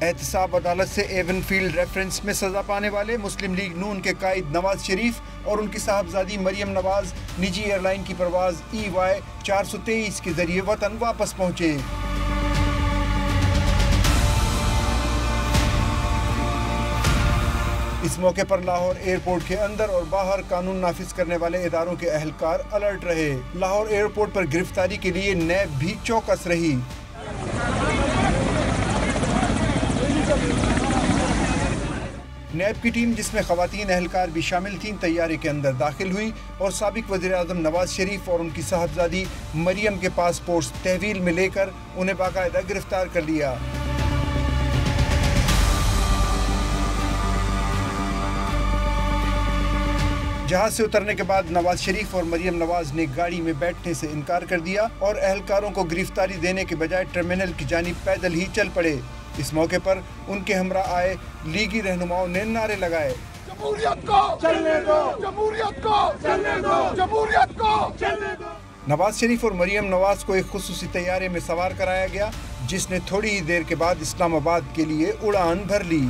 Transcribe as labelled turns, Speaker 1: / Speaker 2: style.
Speaker 1: एहतसाब अदालत से एवनफील्ड रेफरेंस में सजा पाने वाले मुस्लिम लीग नून के कायद नवाज शरीफ और उनकी साहबजादी मरियम नवाज निजी एयरलाइन की परवाज EY 423 के जरिए वतन वापस पहुंचे। इस मौके पर लाहौर एयरपोर्ट के अंदर और बाहर कानून नाफिज करने वाले इदारों के अहलकार अलर्ट रहे। लाहौर एयरपोर्ट पर गिरफ्तारी के लिए नैब भी चौकस रही। नैब की टीम, जिसमें खवातीन अहलकार भी शामिल थीं, तैयारे के अंदर दाखिल हुई और साबिक वज़ीर-ए-आज़म नवाज शरीफ और उनकी साहबजादी मरियम के पासपोर्ट्स तहवील में लेकर उन्हें बाकायदा गिरफ्तार कर लिया। जहाज से उतरने के बाद नवाज शरीफ और मरियम नवाज ने गाड़ी में बैठने से इनकार कर दिया और अहलकारों को गिरफ्तारी देने के बजाय टर्मिनल की जानिब पैदल ही चल पड़े। इस मौके पर उनके हमरा आए लीगी रहनुमाओं ने नारे लगाए,
Speaker 2: जमहूरियत को चलने दो, जमहूरियत को चलने दो, जमहूरियत को चलने दो।
Speaker 1: नवाज शरीफ और मरियम नवाज को एक खुसूसी तैयारे में सवार कराया गया, जिसने थोड़ी ही देर के बाद इस्लामाबाद के लिए उड़ान भर ली।